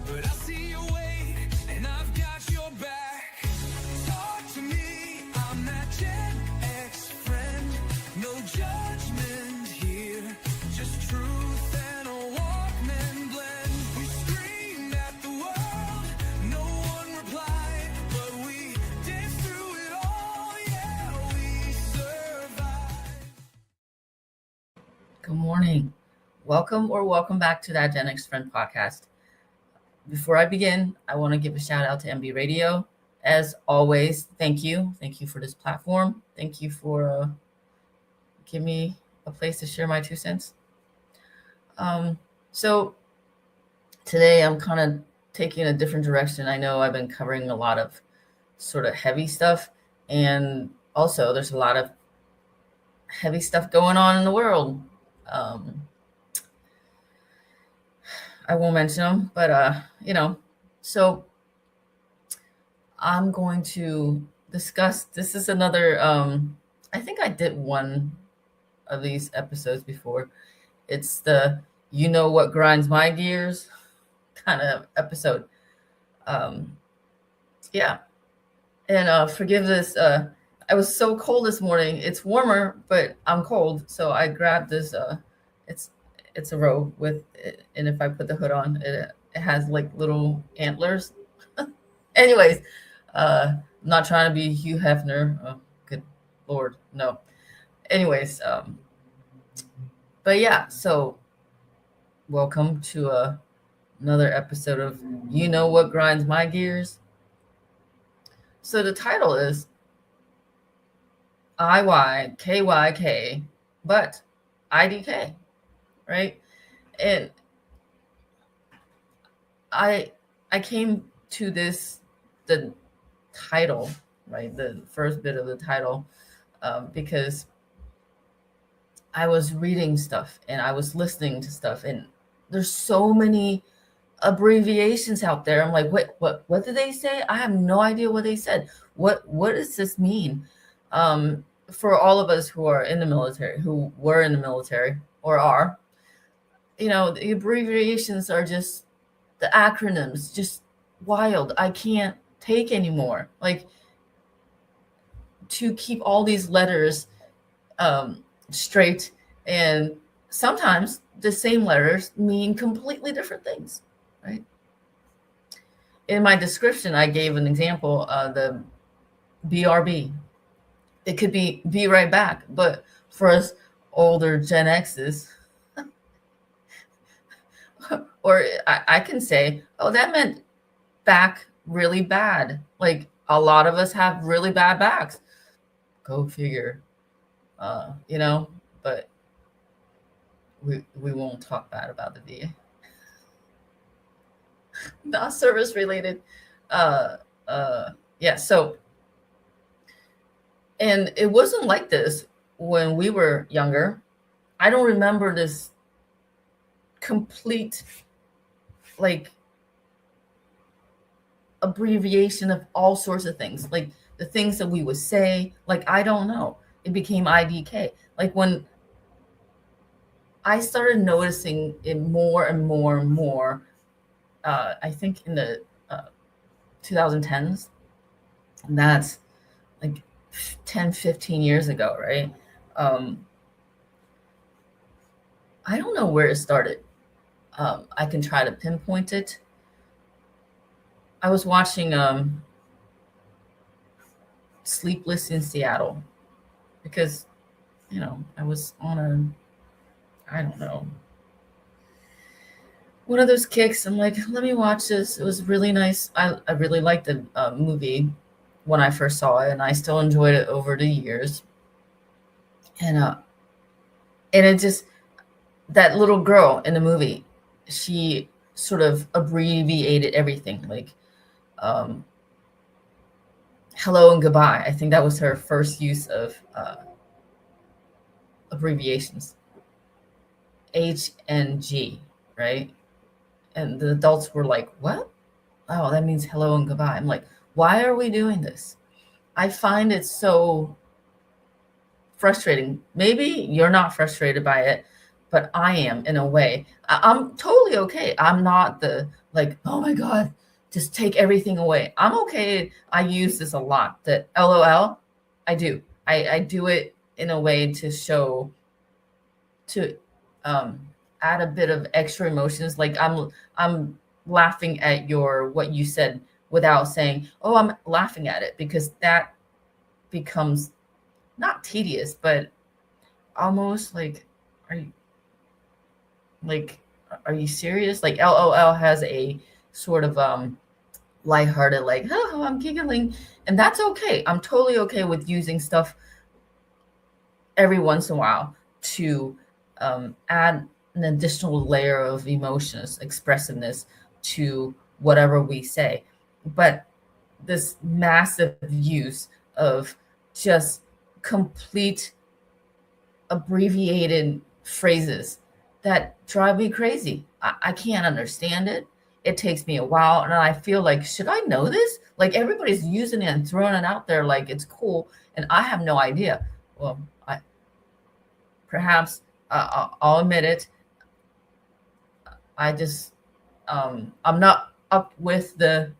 but I see your weight and I've got your back. Talk to me, I'm that Gen X friend. No judgment here, just truth and a Walkman blend. We screamed at the world, no one replied, but we danced through it all, yeah, we survived. Good morning. Welcome back to that Gen X Friend podcast. Before I begin, I want to give a shout out to MB Radio. As always, thank you. Thank you for this platform. Thank you for giving me a place to share my 2 cents. So today I'm kind of taking a different direction. I know I've been covering a lot of sort of heavy stuff, and also there's a lot of heavy stuff going on in the world. I won't mention them, but so I'm going to discuss, this is another, I think I did one of these episodes before. It's the "you know what grinds my gears" kind of episode. Yeah. And forgive this, I was so cold this morning. It's warmer, but I'm cold. So I grabbed this, it's a robe with, and if I put the hood on, it has like little antlers. Anyways, I'm not trying to be Hugh Hefner. Oh, good Lord, no. Anyways, but yeah, so welcome to another episode of You Know What Grinds My Gears. So the title is IYKYK, but IDK, right? And I came to the title, right? The first bit of the title, because I was reading stuff and I was listening to stuff, and there's so many abbreviations out there. I'm like, what did they say? I have no idea what they said. What does this mean? For all of us who are in the military, who were in the military or are, the abbreviations are just, the acronyms, just wild. I can't take anymore. Like, to keep all these letters straight, and sometimes the same letters mean completely different things, right? In my description, I gave an example, the BRB. It could be right back, but for us older Gen X's, or I can say, oh, that meant back really bad. Like, a lot of us have really bad backs. Go figure. But we won't talk bad about the VA. Not service related. Yeah, so, and it wasn't like this when we were younger. I don't remember this complete, like, abbreviation of all sorts of things, like the things that we would say, like, I don't know, it became IDK. Like, when I started noticing it more and more and more, I think in the 2010s, and that's like 10-15 years ago, right? I don't know where it started. I can try to pinpoint it. I was watching Sleepless in Seattle because, I was on I don't know, one of those kicks. I'm like, let me watch this. It was really nice. I really liked the movie when I first saw it, and I still enjoyed it over the years. And it just, that little girl in the movie, she sort of abbreviated everything, like hello and goodbye. I think that was her first use of abbreviations. H and G, right? And the adults were like, what? Oh, that means hello and goodbye. I'm like, why are we doing this? I find it so frustrating. Maybe you're not frustrated by it, but I am in a way. I'm totally okay. I'm not the like, oh my God, just take everything away. I'm okay. I use this a lot. The LOL, I do. I do it in a way to show, to add a bit of extra emotions. Like I'm laughing at what you said without saying, oh, I'm laughing at it, because that becomes not tedious, but almost like, are you like, are you serious? Like LOL has a sort of lighthearted, like, oh, I'm giggling, and that's okay. I'm totally okay with using stuff every once in a while to add an additional layer of emotions, expressiveness to whatever we say. But this massive use of just complete abbreviated phrases that drive me crazy. I can't understand it. It takes me a while, and I feel like, should I know this? Like everybody's using it and throwing it out there like it's cool, and I have no idea. Well, perhaps I'll admit it. I just I'm not up with the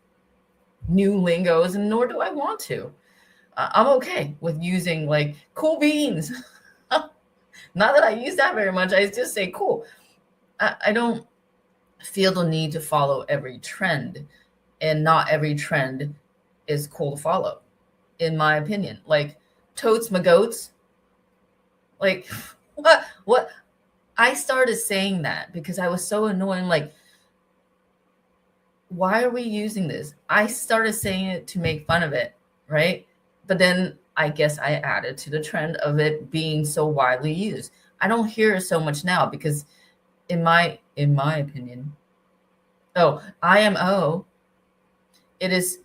new lingos, and nor do I want to. I'm okay with using like cool beans. Not that I use that very much. I just say cool. I don't feel the need to follow every trend, and not every trend is cool to follow, in my opinion. Like totes my goats. Like what? I started saying that because I was so annoying. Like, why are we using this? I started saying it to make fun of it, right? But then I guess I added to the trend of it being so widely used. I don't hear it so much now because in my opinion, IMO, it is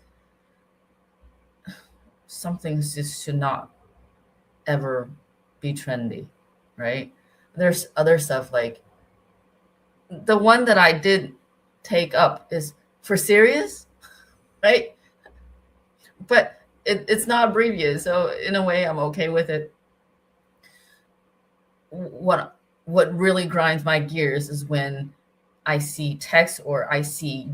something just should not ever be trendy, right? There's other stuff, like the one that I did take up is for serious, right? But it's not abbreviated, so in a way I'm okay with it. What really grinds my gears is when I see text, or I see,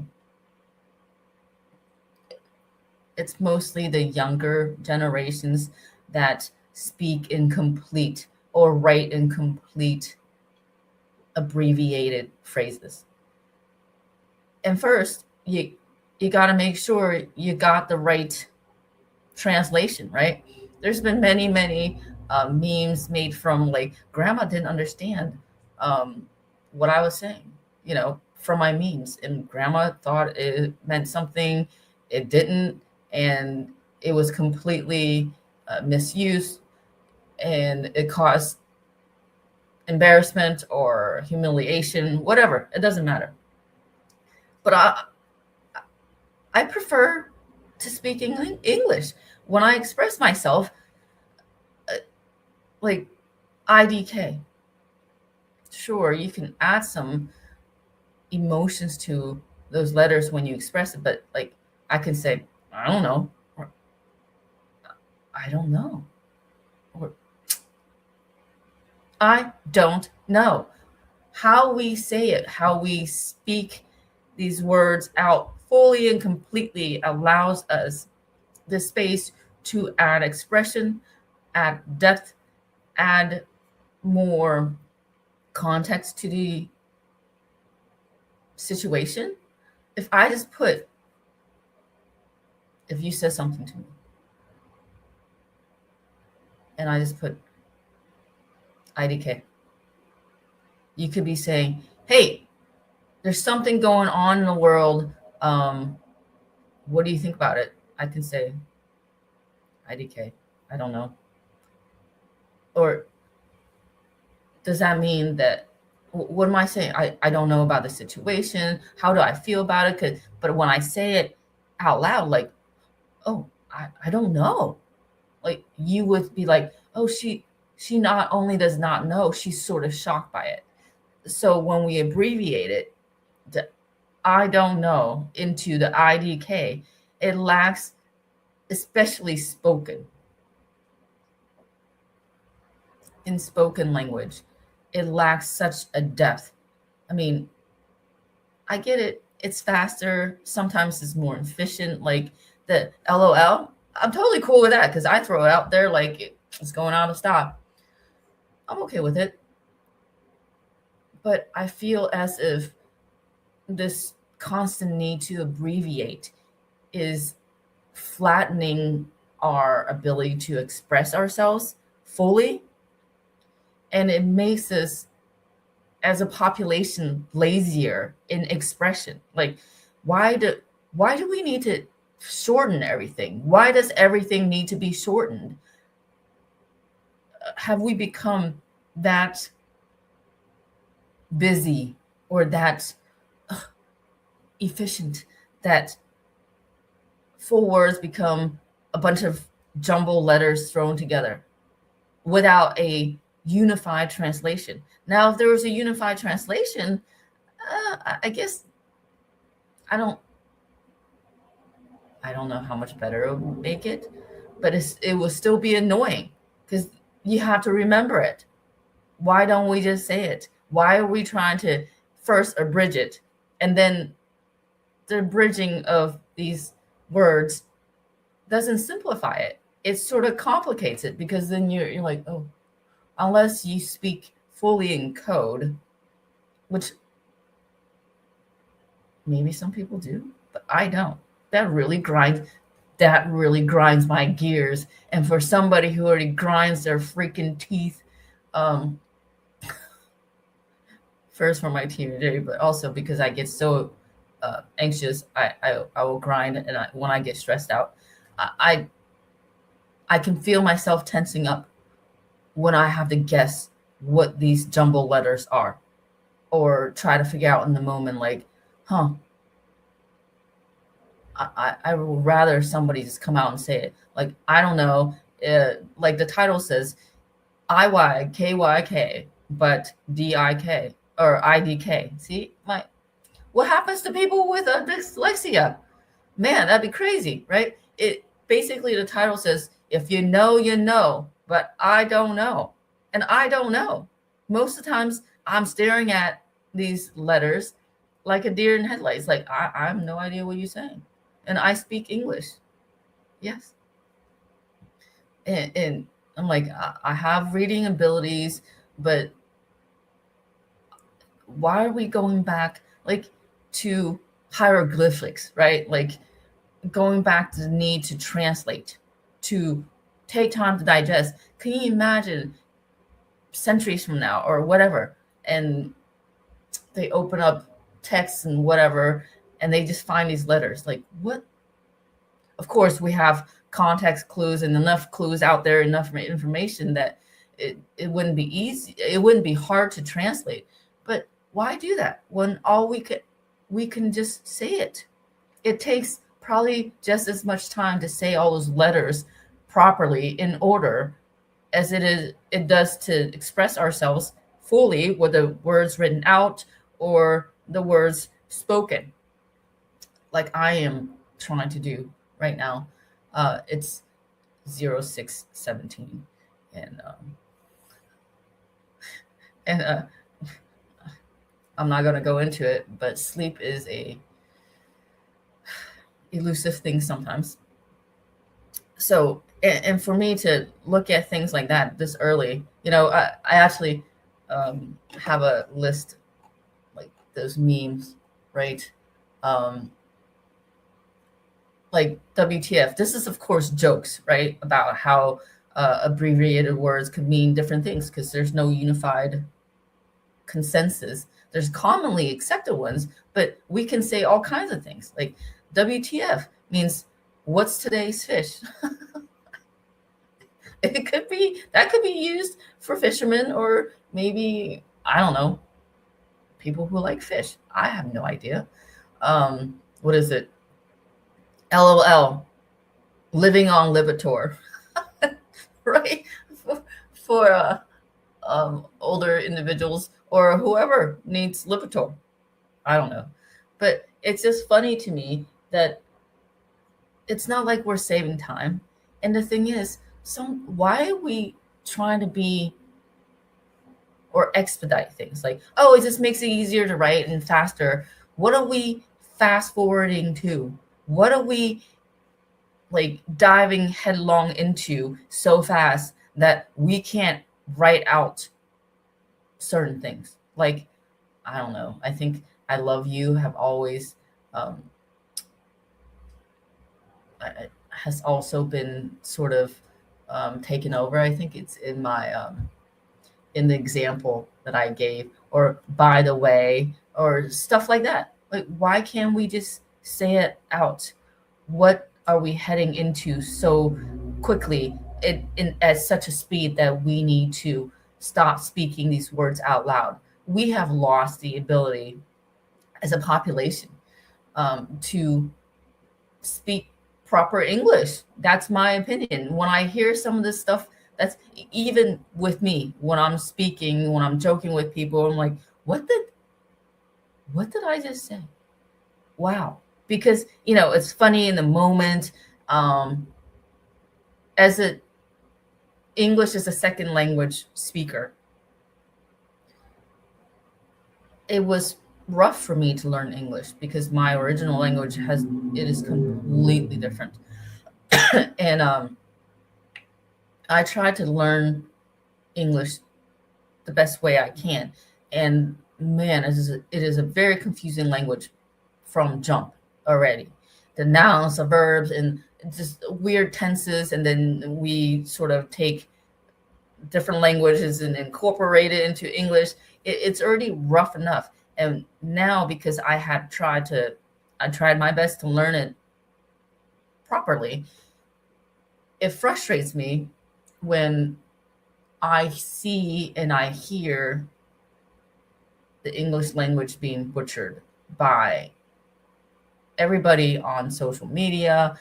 it's mostly the younger generations that speak in complete or write in complete abbreviated phrases. And first, you got to make sure you got the right translation, right? There's been many memes made from like, grandma didn't understand what I was saying, from my memes, and grandma thought it meant something, it didn't, and it was completely misused, and it caused embarrassment or humiliation, whatever. It doesn't matter. But I prefer to speak English when I express myself, like IDK. Sure, you can add some emotions to those letters when you express it, but like I can say, I don't know, or I don't know, or I don't know. How we say it, how we speak these words out fully and completely allows us the space to add expression, add depth, add more context to the situation. If you said something to me and I just put IDK, you could be saying, hey, there's something going on in the world. What do you think about it? I can say IDK, I don't know. Or does that mean that, what am I saying? I don't know about the situation. How do I feel about it? But when I say it out loud, like, oh, I don't know. Like you would be like, oh, she not only does not know, she's sort of shocked by it. So when we abbreviate it, the I don't know into the IDK, it lacks, especially spoken. In spoken language, it lacks such a depth. I mean, I get it. It's faster. Sometimes it's more efficient. Like the LOL, I'm totally cool with that because I throw it out there like it's going out of style. I'm okay with it. But I feel as if this constant need to abbreviate is flattening our ability to express ourselves fully. And it makes us, as a population, lazier in expression. Like, why do we need to shorten everything? Why does everything need to be shortened? Have we become that busy or that efficient that full words become a bunch of jumble letters thrown together without a unified translation? Now, if there was a unified translation, I guess I don't know how much better it would make it, but it will still be annoying because you have to remember it. Why don't we just say it? Why are we trying to first abridge it, and then the abridging of these words doesn't simplify it? It sort of complicates it because then you're like, oh, unless you speak fully in code, which maybe some people do, but I don't. That really grinds my gears. And for somebody who already grinds their freaking teeth, first for my teenager, but also because I get so anxious, I will grind, and when I get stressed out, I can feel myself tensing up when I have to guess what these jumble letters are, or try to figure out in the moment, like, I would rather somebody just come out and say it. Like, I don't know, like the title says IYKYK, but DIK or IDK. See, what happens to people with dyslexia? Man, that'd be crazy, right? It basically, the title says, if you know, you know, but I don't know. And I don't know. Most of the times I'm staring at these letters like a deer in headlights. Like, I have no idea what you're saying. And I speak English. Yes. And I'm like, I have reading abilities, but why are we going back like to hieroglyphics, right? Like going back to the need to translate, to take time to digest. Can you imagine centuries from now or whatever, and they open up texts and whatever, and they just find these letters? Like, what? Of course, we have context clues and enough clues out there, enough information that it wouldn't be easy. It wouldn't be hard to translate. But why do that when all we can just say it? It takes probably just as much time to say all those letters properly in order as it does to express ourselves fully with the words written out or the words spoken, like I am trying to do right now. It's 06:17, and I'm not going to go into it, but sleep is a elusive thing sometimes. So, and for me to look at things like that this early, I actually have a list, like those memes, right? Like WTF. This is, of course, jokes, right? About how abbreviated words could mean different things because there's no unified consensus. There's commonly accepted ones, but we can say all kinds of things. Like WTF means what's today's fish? That could be used for fishermen, or maybe, I don't know, people who like fish. I have no idea. What is it? LOL, living on Lipitor, right? For older individuals or whoever needs Lipitor. I don't know. But it's just funny to me that it's not like we're saving time. And the thing is, why are we trying to be, or expedite things. Like, oh, it just makes it easier to write and faster. What are we fast forwarding to? What are we like diving headlong into so fast that we can't write out certain things? Like, I don't know. I think I love you have always has also been sort of taken over. I think it's in my in the example that I gave, or by the way, or stuff like that. Like, why can't we just say it out? What are we heading into so quickly at such a speed that we need to stop speaking these words out loud? We have lost the ability as a population to speak proper English. That's my opinion. When I hear some of this stuff, that's even with me, when I'm speaking, when I'm joking with people, I'm like, what did I just say? Wow. Because, it's funny in the moment. As a English as a second language speaker, it was rough for me to learn English because my original language is completely different. And I tried to learn English the best way I can. And man, it is a very confusing language from jump already. The nouns, the verbs, and just weird tenses. And then we sort of take different languages and incorporate it into English. It's already rough enough. And now, because I tried my best to learn it properly, it frustrates me when I see and I hear the English language being butchered by everybody on social media,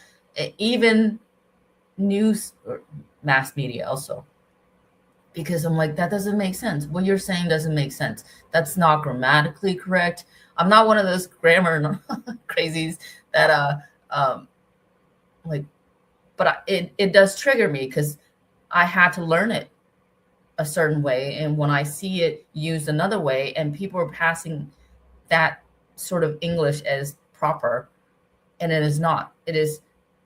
even news or mass media also. Because I'm like, that doesn't make sense. What you're saying doesn't make sense. That's not grammatically correct. I'm not one of those grammar crazies that but it does trigger me because I had to learn it a certain way. And when I see it used another way and people are passing that sort of English as proper, and it is not, it is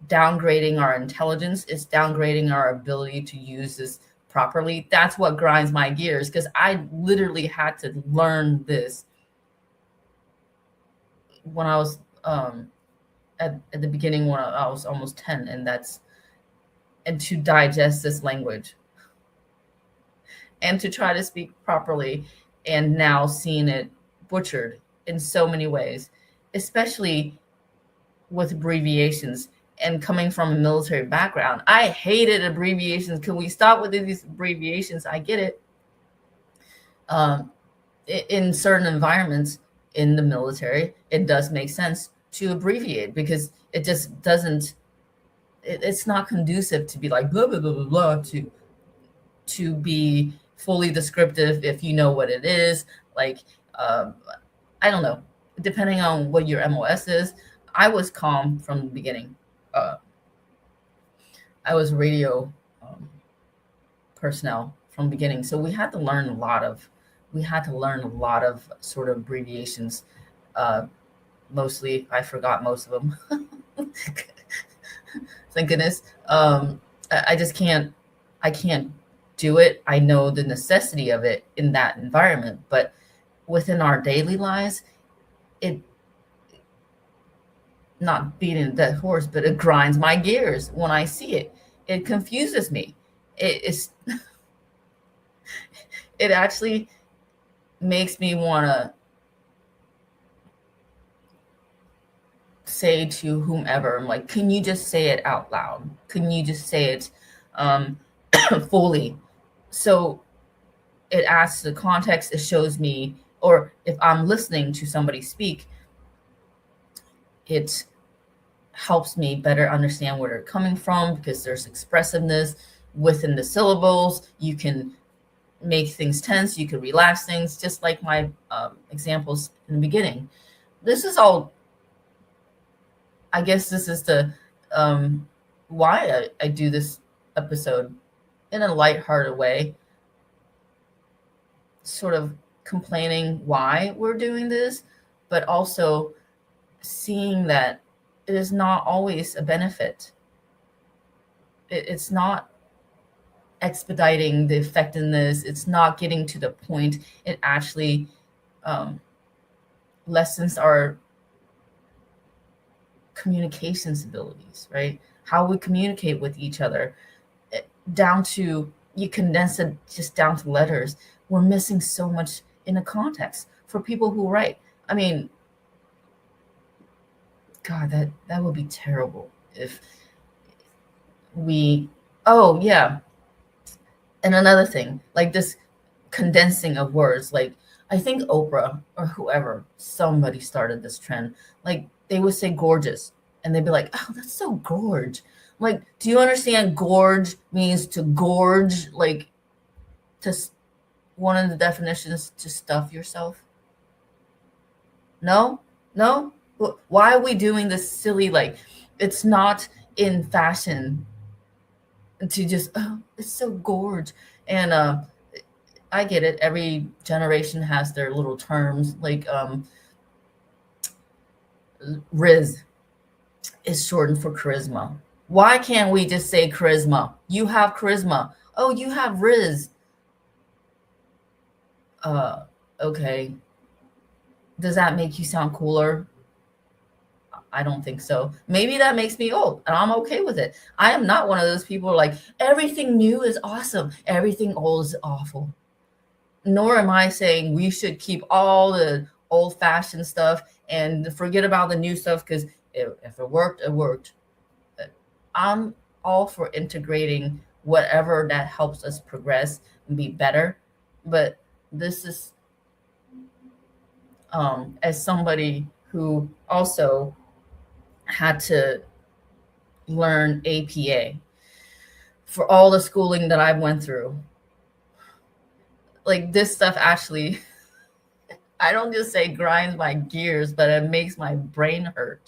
downgrading our intelligence. It's downgrading our ability to use this properly. That's what grinds my gears, because I literally had to learn this when I was at the beginning, when I was almost 10, and to digest this language and to try to speak properly, and now seeing it butchered in so many ways, especially with abbreviations. And coming from a military background, I hated abbreviations. Can we stop with these abbreviations? I get it. In certain environments in the military, it does make sense to abbreviate because it just doesn't, it's not conducive to be like blah, blah, blah, blah, blah, to be fully descriptive if you know what it is. Like, I don't know, depending on what your MOS is. I was calm from the beginning. I was radio personnel from the beginning, so we had to learn a lot of sort of abbreviations. Mostly, I forgot most of them. Thank goodness. I just can't. I can't do it. I know the necessity of it in that environment, but within our daily lives, it, not beating a dead horse, but it grinds my gears when I see it. It confuses me. It's it actually makes me want to say to whomever, I'm like, can you just say it out loud? Can you just say it fully? So it adds to the context. It shows me, or if I'm listening to somebody speak, it helps me better understand where they're coming from, because there's expressiveness within the syllables. You can make things tense, you can relax things, just like my examples in the beginning. This is all, I guess this is the why I do this episode in a lighthearted way, sort of complaining why we're doing this, but also seeing that it is not always a benefit. It's not expediting the effectiveness. It's not getting to the point. It actually lessens our communications abilities, right? How we communicate with each other, down to, you condense it just down to letters. We're missing so much in the context for people who write. I mean, God, that would be terrible if we, oh yeah. And another thing, like this condensing of words, like I think Oprah or whoever, somebody started this trend. Like they would say gorgeous and they'd be like, oh, that's so gorge. Like, do you understand gorge means to gorge, like to, one of the definitions, to stuff yourself? No? No? Why are we doing this silly, like, it's not in fashion to just, oh, it's so gorge. And I get it. Every generation has their little terms, like Riz is shortened for charisma. Why can't we just say charisma? You have charisma. Oh, you have Riz. Okay. Does that make you sound cooler? I don't think so. Maybe that makes me old, and I'm okay with it. I am not one of those people like everything new is awesome, everything old is awful. Nor am I saying we should keep all the old-fashioned stuff and forget about the new stuff, because if it worked, it worked. I'm all for integrating whatever that helps us progress and be better. But this is, as somebody who also had to learn APA for all the schooling that I went through, like this stuff actually, I don't just say grinds my gears, but it makes my brain hurt,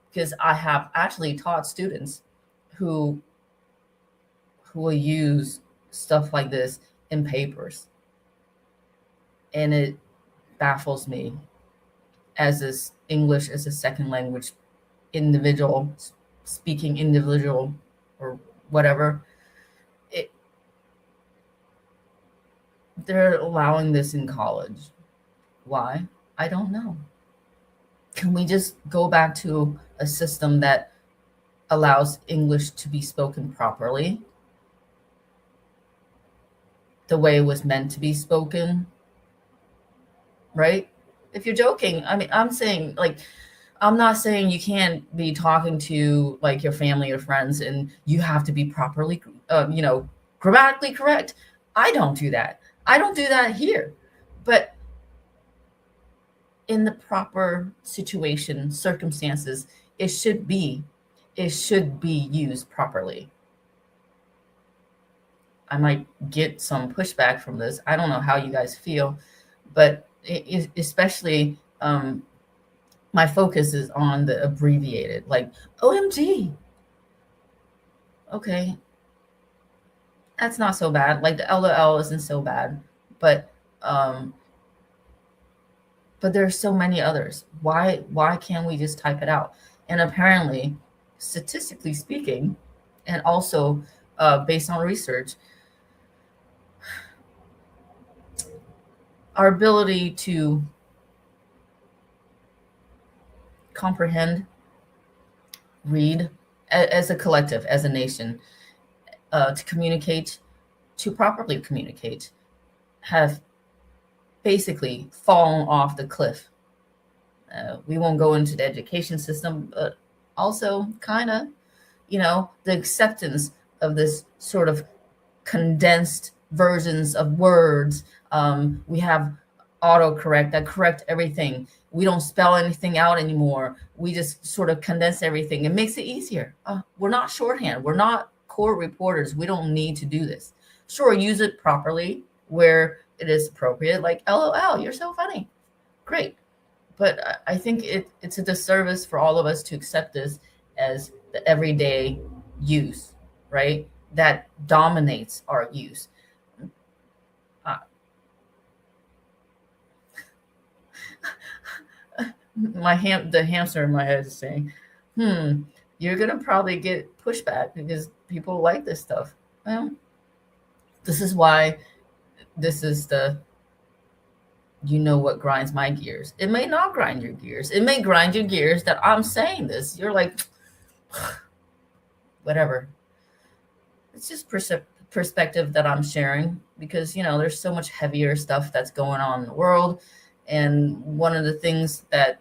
because I have actually taught students who will use stuff like this in papers. And it baffles me as this English as a second language individual, speaking individual or whatever. They're allowing this in college. Why? I don't know. Can we just go back to a system that allows English to be spoken properly, the way it was meant to be spoken, right? If you're joking, I mean, I'm saying, like, I'm not saying you can't be talking to like your family or friends and you have to be properly, grammatically correct. I don't do that. I don't do that here. But in the proper situation, circumstances, it should be used properly. I might get some pushback from this. I don't know how you guys feel, but especially my focus is on the abbreviated, like OMG. Okay, that's not so bad. Like the LOL isn't so bad, but there's so many others. Why can't we just type it out? And apparently, statistically speaking, and also based on research, our ability to comprehend, read as a collective, as a nation, to communicate, to properly communicate, have basically fallen off the cliff. We won't go into the education system, but also kind of, the acceptance of this sort of condensed versions of words. We have autocorrect that correct everything. We don't spell anything out anymore. We just sort of condense everything. It makes it easier. We're not shorthand. We're not court reporters. We don't need to do this. Sure, use it properly where it is appropriate, like LOL, you're so funny. Great. But I think it's a disservice for all of us to accept this as the everyday use, right? That dominates our use. the hamster in my head is saying, you're going to probably get pushback because people like this stuff. Well, this is why this is what grinds my gears. It may not grind your gears. It may grind your gears that I'm saying this. You're like, whatever. It's just perspective that I'm sharing because, there's so much heavier stuff that's going on in the world. And one of the things that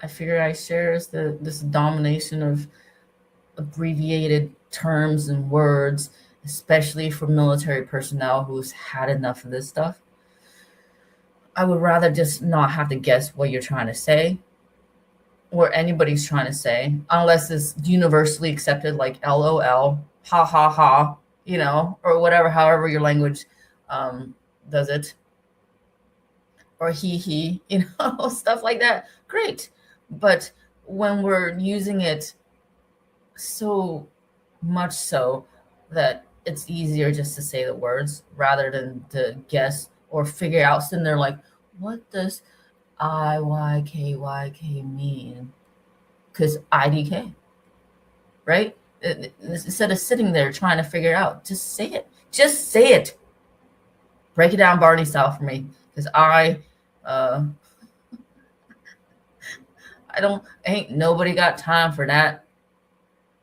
I figure I share is this domination of abbreviated terms and words, especially for military personnel who's had enough of this stuff. I would rather just not have to guess what you're trying to say or anybody's trying to say, unless it's universally accepted, like LOL, ha ha ha, or whatever, however your language does it, or he, stuff like that. Great. But when we're using it so much so that it's easier just to say the words rather than to guess or figure out, sitting there like, what does IYKYK mean? Because IDK, right? Instead of sitting there trying to figure it out, just say it. Just say it. Break it down Barney style for me, because ain't nobody got time for that.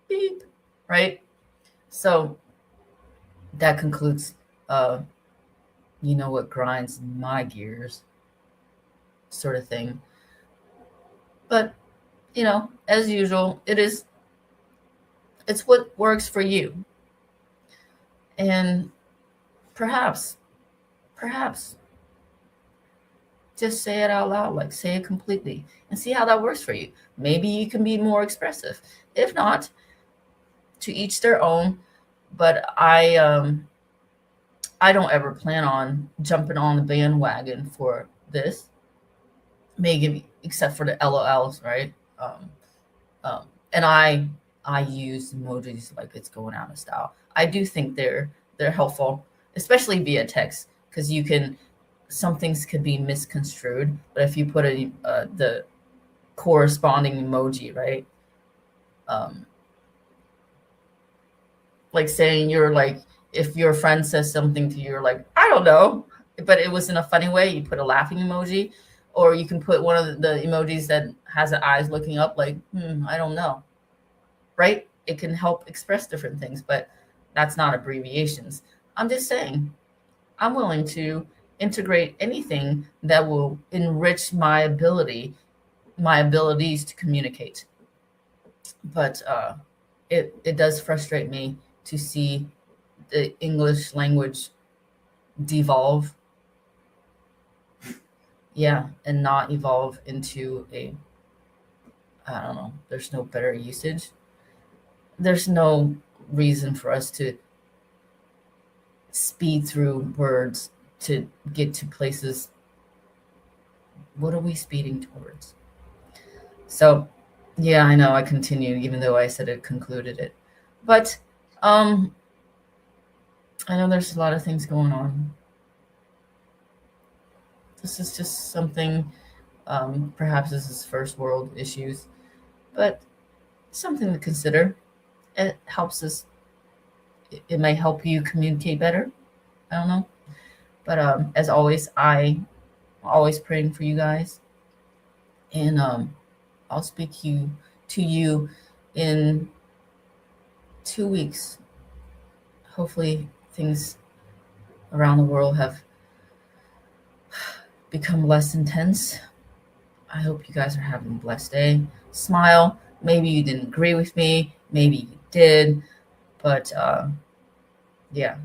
Beep, right? So that concludes, what grinds my gears sort of thing. But, as usual, it's what works for you. And perhaps just say it out loud, like say it completely and see how that works for you. Maybe you can be more expressive. If not, to each their own. But I don't ever plan on jumping on the bandwagon for this, maybe except for the LOLs, right? And I use emojis like it's going out of style. I do think they're helpful, especially via text, because some things could be misconstrued. But if you put the corresponding emoji, right? Like saying if your friend says something to you, you're like, I don't know, but it was in a funny way, you put a laughing emoji, or you can put one of the emojis that has the eyes looking up like, I don't know, right? It can help express different things, but that's not abbreviations. I'm just saying, I'm willing to integrate anything that will enrich my abilities to communicate. But it does frustrate me to see the English language devolve. Yeah, and not evolve into I don't know, there's no better usage. There's no reason for us to speed through words to get to places. What are we speeding towards? So, yeah, I know I continued, even though I said it concluded it. But I know there's a lot of things going on. This is just something, perhaps this is first world issues, but something to consider. It helps us. It may help you communicate better. I don't know. But as always, I'm always praying for you guys. And I'll speak to you in 2 weeks. Hopefully things around the world have become less intense. I hope you guys are having a blessed day. Smile. Maybe you didn't agree with me. Maybe you did. But yeah.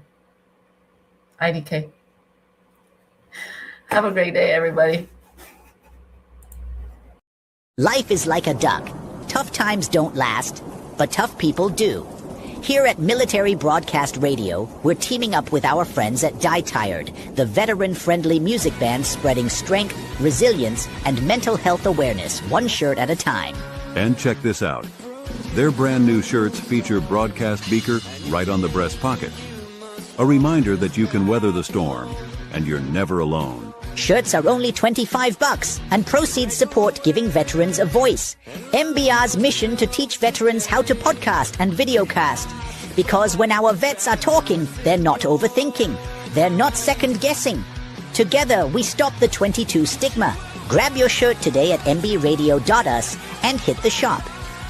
IDK. Have a great day, everybody. Life is like a duck. Tough times don't last, but tough people do. Here at Military Broadcast Radio, we're teaming up with our friends at Die Tired, the veteran-friendly music band spreading strength, resilience, and mental health awareness one shirt at a time. And check this out. Their brand new shirts feature broadcast beaker right on the breast pocket. A reminder that you can weather the storm, and you're never alone. Shirts are only $25 and proceeds support giving veterans a voice. MBR's mission to teach veterans how to podcast and videocast. Because when our vets are talking, they're not overthinking. They're not second-guessing. Together, we stop the 22 stigma. Grab your shirt today at mbradio.us and hit the shop.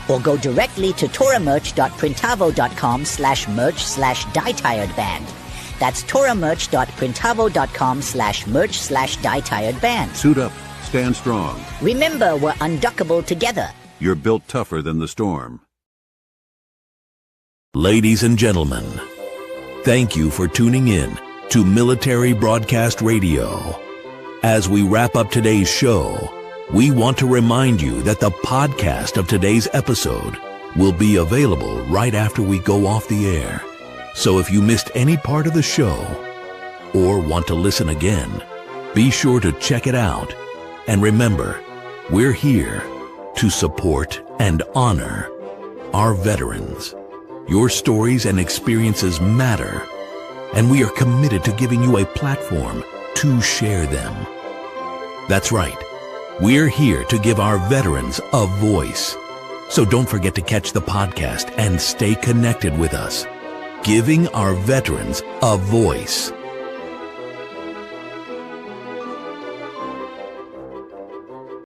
Or go directly to toramerch.printavo.com/merch/dietiredband. That's toramerch.printavo.com/merch/dietiredband. Suit up, stand strong. Remember, we're unduckable together. You're built tougher than the storm. Ladies and gentlemen, thank you for tuning in to Military Broadcast Radio. As we wrap up today's show, we want to remind you that the podcast of today's episode will be available right after we go off the air. So if you missed any part of the show or want to listen again, be sure to check it out. And remember, we're here to support and honor our veterans. Your stories and experiences matter, and we are committed to giving you a platform to share them. That's right. We're here to give our veterans a voice. So don't forget to catch the podcast and stay connected with us. Giving our veterans a voice.